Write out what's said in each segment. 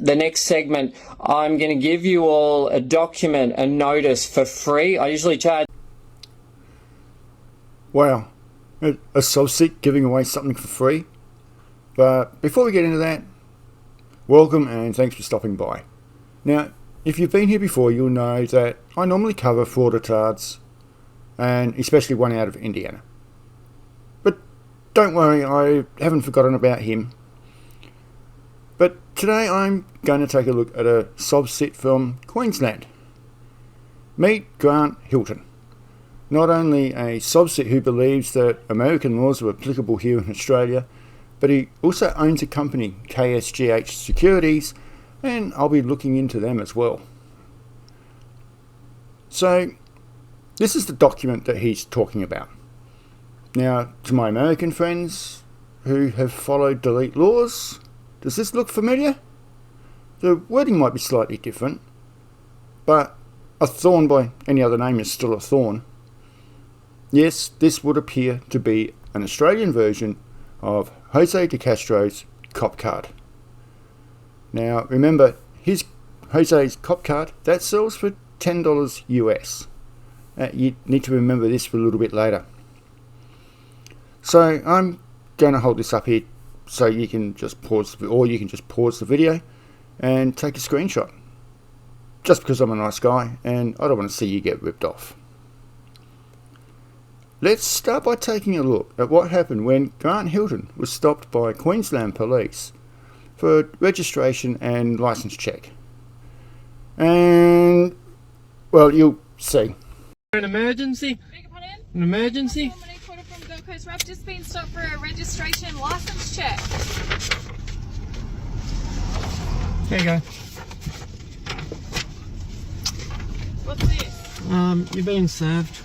the next segment, I'm going to give you all a document, a notice for free. I usually charge. Wow, a Sovcit giving away something for free? But before we get into that, welcome and thanks for stopping by. Now, if you've been here before, you'll know that I normally cover frauditards, and especially one out of Indiana. But don't worry, I haven't forgotten about him. But today I'm going to take a look at a Sovcit from Queensland. Meet Grant Hilton. Not only a Sovcit who believes that American laws are applicable here in Australia, but he also owns a company, KSGH Securities, and I'll be looking into them as well. So, this is the document that he's talking about. Now, to my American friends who have followed delete laws, does this look familiar? The wording might be slightly different, but a thorn by any other name is still a thorn. Yes, this would appear to be an Australian version of Jose de Castro's cop card. Now remember, Jose's cop card, that sells for $10 US. You need to remember this for a little bit later. So I'm going to hold this up here so you can just pause, or you can just pause the video and take a screenshot. Just because I'm a nice guy and I don't want to see you get ripped off. Let's start by taking a look at what happened when Grant Hilton was stopped by Queensland Police for a registration and licence check. And, well, you'll see. An emergency? An emergency? I've just been stopped for a registration and licence check. There you go. What's this? You're being served.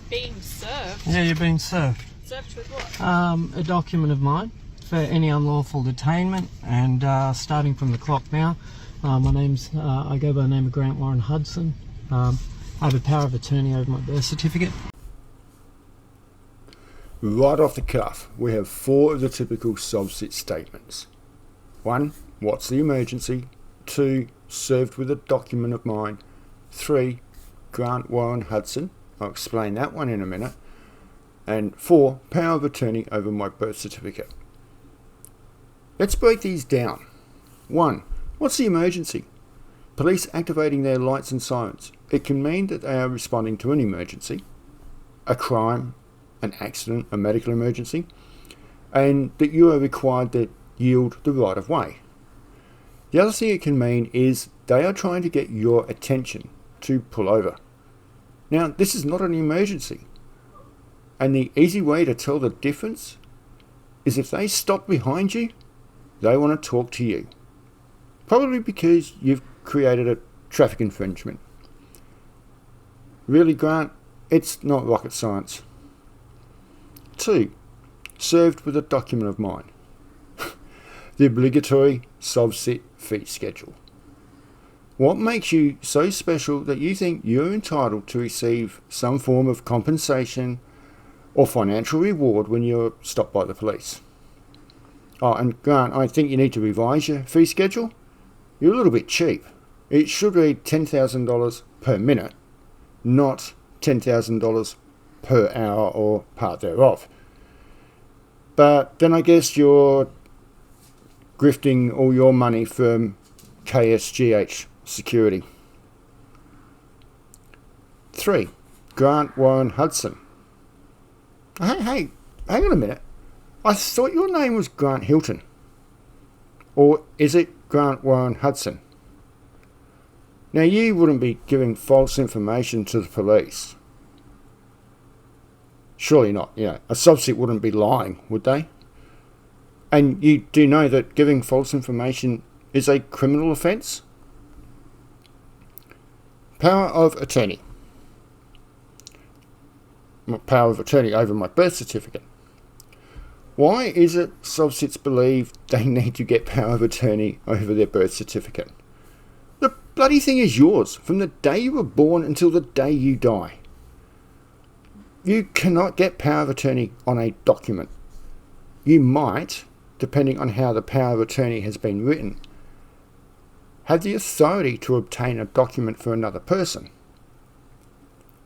Being served? Yeah, you're being served. Served with what? A document of mine for any unlawful detainment, and starting from the clock now, my name's, I go by the name of Grant Warren Hudson. I have a power of attorney over my birth certificate. Right off the cuff, we have 4 of the typical Sovcit statements. 1. What's the emergency? 2. Served with a document of mine. 3. Grant Warren Hudson. I'll explain that one in a minute. And 4. Power of attorney over my birth certificate. Let's break these down. 1. What's the emergency? Police activating their lights and sirens. It can mean that they are responding to an emergency, a crime, an accident, a medical emergency, and that you are required to yield the right of way. The other thing it can mean is they are trying to get your attention to pull over. Now, this is not an emergency, and the easy way to tell the difference is if they stop behind you, they want to talk to you. Probably because you've created a traffic infringement. Really, Grant, it's not rocket science. 2. Served with a document of mine. The obligatory Sovcit fee schedule. What makes you so special that you think you're entitled to receive some form of compensation or financial reward when you're stopped by the police? Oh, and Grant, I think you need to revise your fee schedule. You're a little bit cheap. It should read $10,000 per minute, not $10,000 per hour or part thereof. But then I guess you're grifting all your money from KSGH Security. 3. Grant Warren Hudson. Hey, hang on a minute. I thought your name was Grant Hilton. Or is it Grant Warren Hudson? Now, you wouldn't be giving false information to the police. Surely not. A Sovcit wouldn't be lying, would they? And you do know that giving false information is a criminal offence? Power of attorney. Power of attorney over my birth certificate. Why is it Sovcits believe they need to get power of attorney over their birth certificate? The bloody thing is yours from the day you were born until the day you die. You cannot get power of attorney on a document. You might depending on how the power of attorney has been written, have the authority to obtain a document for another person.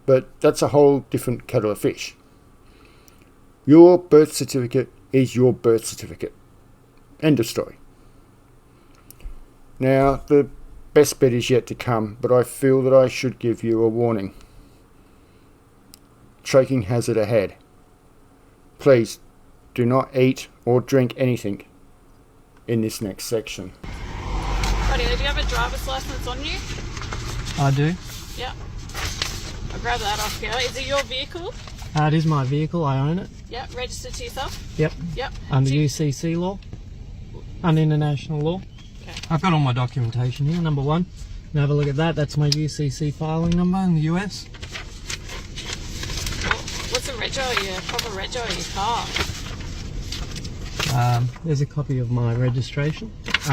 But that's a whole different kettle of fish. Your birth certificate is your birth certificate. End of story. Now, the best bit is yet to come, but I feel that I should give you a warning. Choking hazard ahead. Please do not eat or drink anything in this next section. Righty, do you have a driver's license on you? I do. Yeah. I'll grab that off here. Is it your vehicle? It is my vehicle, I own it. Yeah, registered to yourself? Yep. Yep. Under Do you- UCC law, under international law. Okay. I've got all my documentation here, number one. Now have a look at that, that's my UCC filing number in the US. What's the rego of your proper rego of your car? There's a copy of my registration,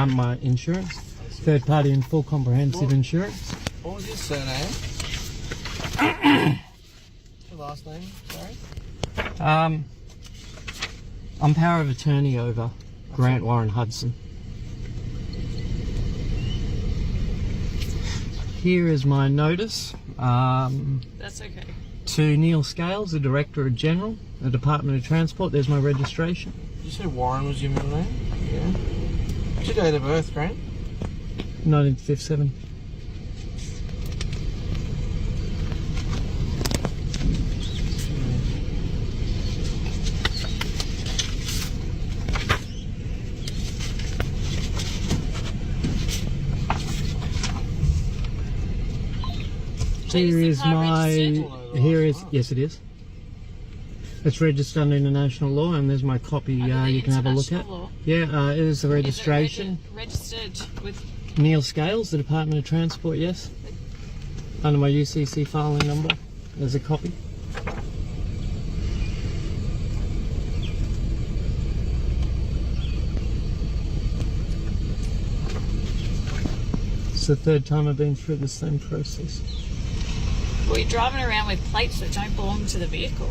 my insurance, third party and full comprehensive insurance. What was your surname? Your last name, sorry? I'm power of attorney over Grant Warren Hudson. Here is my notice That's okay. to Neil Scales, the Director General, the Department of Transport. There's my registration. Did you say Warren was your middle name? Yeah. What's your date of birth, Grant? 1957. Here is my. Here is. Yes, it is. It's registered under international law, and there's my copy. You can have a look at. Law. Yeah, it is the Is it registration. registered with. Neil Scales, the Department of Transport. Yes. Under my UCC filing number. There's a copy. It's the third time I've been through the same process. Were you driving around with plates that don't belong to the vehicle?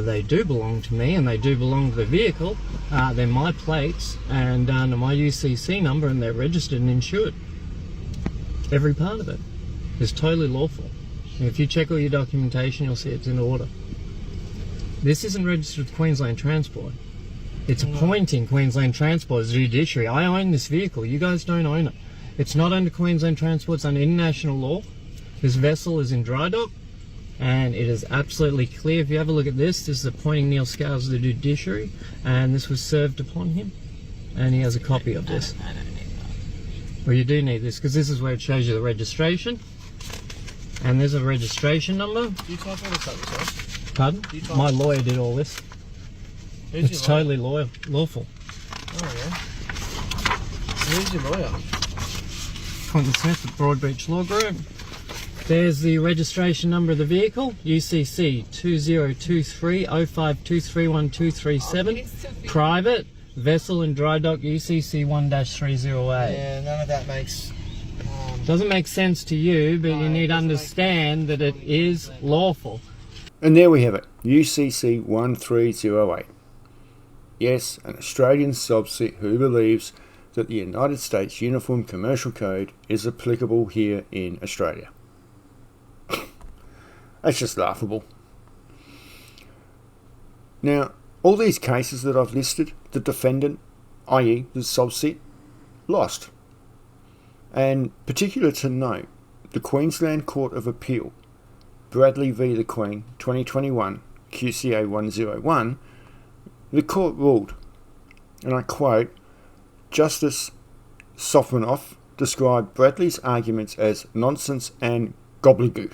They do belong to me, and they do belong to the vehicle. They're my plates, and under my UCC number, and they're registered and insured. Every part of it is totally lawful. And if you check all your documentation, you'll see it's in order. This isn't registered with Queensland Transport. It's appointing Queensland Transport as the judiciary. I own this vehicle. You guys don't own it. It's not under Queensland Transport. It's under international law. This vessel is in dry dock, and it is absolutely clear. If you have a look at this, this is appointing Neil Scales as the judiciary, and this was served upon him, and he has a copy of this. I don't need that. Well, you do need this, because this is where it shows you the registration, and there's a registration number. Do you type all this up yourself? Pardon? You type- My lawyer did all this. Who's It's your lawyer? totally lawful. Oh, yeah. Who's your lawyer? Quentin Smith at Broadbeach Law Group. There's the registration number of the vehicle, UCC 202305231237. Private, vessel in dry dock, UCC 1-30A. Yeah, none of that makes... Doesn't make sense to you, but No, you it need to doesn't make understand that it is lawful. And there we have it, UCC 1308. Yes, an Australian Sovcit who believes that the United States Uniform Commercial Code is applicable here in Australia. That's just laughable. Now, all these cases that I've listed, the defendant, i.e. the Sovcit, lost. And particular to note, the Queensland Court of Appeal, Bradley v the Queen, 2021, QCA 101, the court ruled, and I quote, Justice Sofronoff described Bradley's arguments as nonsense and gobbledygook,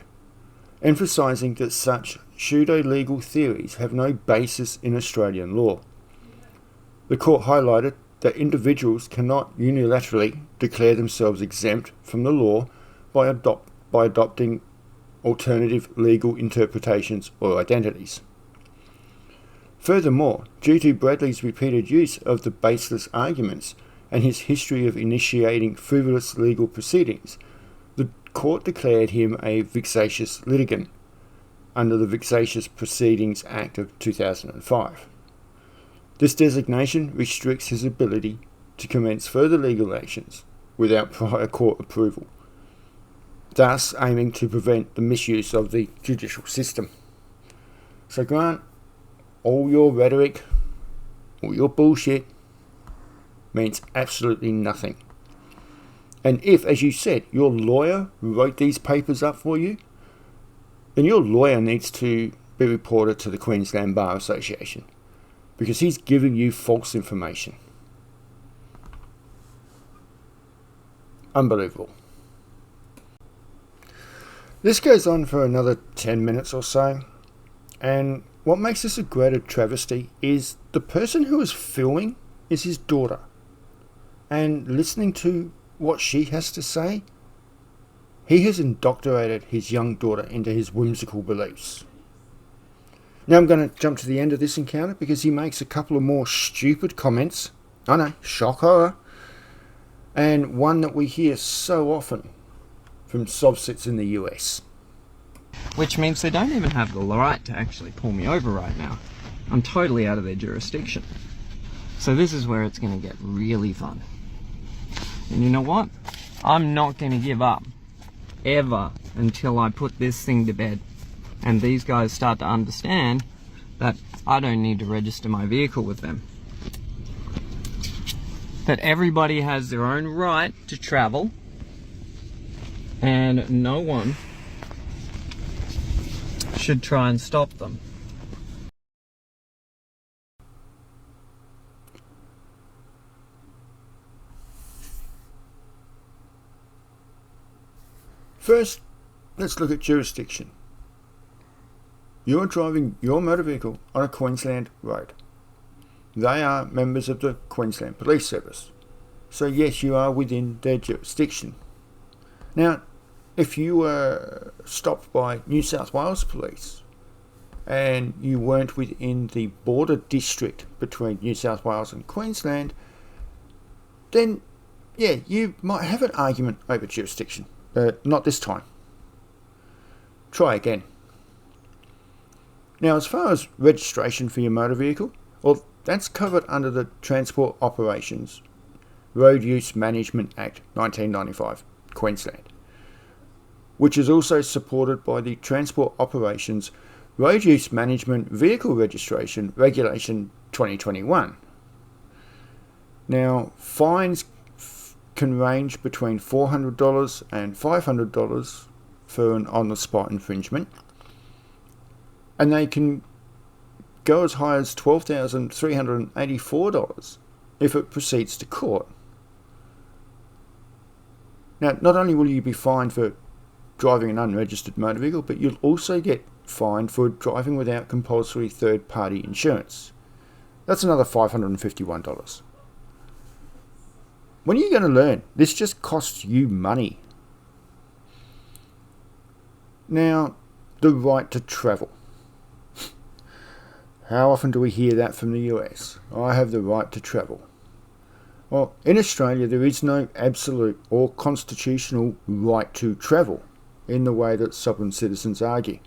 emphasising that such pseudo-legal theories have no basis in Australian law. The court highlighted that individuals cannot unilaterally declare themselves exempt from the law by adopting alternative legal interpretations or identities. Furthermore, due to Bradley's repeated use of the baseless arguments and his history of initiating frivolous legal proceedings, the court declared him a vexatious litigant under the Vexatious Proceedings Act of 2005. This designation restricts his ability to commence further legal actions without prior court approval, thus aiming to prevent the misuse of the judicial system. So Grant, all your rhetoric, all your bullshit means absolutely nothing. And if, as you said, your lawyer wrote these papers up for you, then your lawyer needs to be reported to the Queensland Bar Association, because he's giving you false information. Unbelievable. This goes on for another 10 minutes or so, and what makes this a greater travesty is the person who is filming is his daughter, and listening to what she has to say, he has indoctrinated his young daughter into his whimsical beliefs. Now I'm going to jump to the end of this encounter because he makes a couple of more stupid comments. I know, shock horror. And one that we hear so often from Sovcits in the US. Which means they don't even have the right to actually pull me over right now. I'm totally out of their jurisdiction. So this is where it's going to get really fun. And you know what? I'm not going to give up ever until I put this thing to bed and these guys start to understand that I don't need to register my vehicle with them. That everybody has their own right to travel and no one should try and stop them. First, let's look at jurisdiction. You're driving your motor vehicle on a Queensland road. They are members of the Queensland Police Service. So yes, you are within their jurisdiction. Now, if you were stopped by New South Wales Police and you weren't within the border district between New South Wales and Queensland, then yeah, you might have an argument over jurisdiction. Not this time. Try again. Now, as far as registration for your motor vehicle, well, that's covered under the Transport Operations Road Use Management Act 1995, Queensland, which is also supported by the Transport Operations Road Use Management Vehicle Registration Regulation 2021. Now, fines can range between $400 and $500 for an on-the-spot infringement, and they can go as high as $12,384 if it proceeds to court. Now, not only will you be fined for driving an unregistered motor vehicle, but you'll also get fined for driving without compulsory third-party insurance. That's another $551. When are you going to learn? This just costs you money. Now, the right to travel. How often do we hear that from the US? I have the right to travel. Well, in Australia there is no absolute or constitutional right to travel in the way that sovereign citizens argue.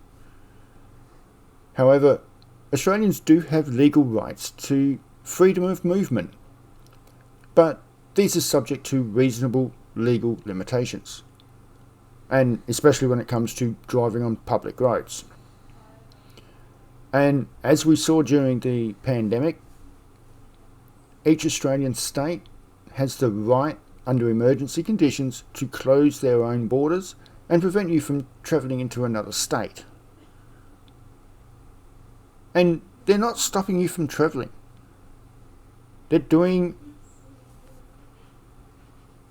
However, Australians do have legal rights to freedom of movement, but these are subject to reasonable legal limitations, and especially when it comes to driving on public roads. And as we saw during the pandemic, each Australian state has the right, under emergency conditions, to close their own borders and prevent you from travelling into another state. And they're not stopping you from travelling. They're doing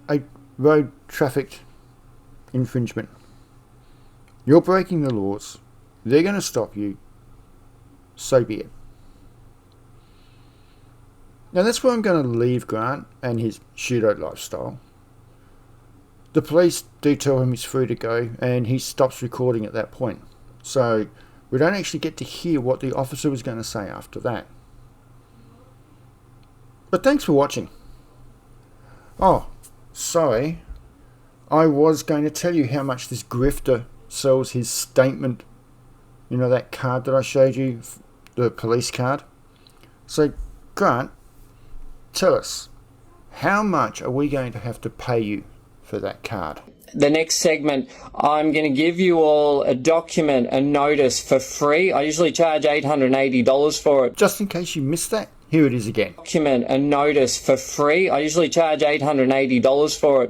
a road traffic infringement. You're breaking the laws. They're going to stop you. So be it. Now that's where I'm going to leave Grant and his shootout lifestyle. The police do tell him he's free to go, and he stops recording at that point. So we don't actually get to hear what the officer was going to say after that. But thanks for watching. Oh, sorry. I was going to tell you how much this grifter sells his statement. You know that card that I showed you? The police card? So Grant, tell us, how much are we going to have to pay you for that card? The next segment, I'm going to give you all a document, a notice for free. I usually charge $880 for it. Just in case you missed that, here it is again. Document, a notice for free. I usually charge $880 for it.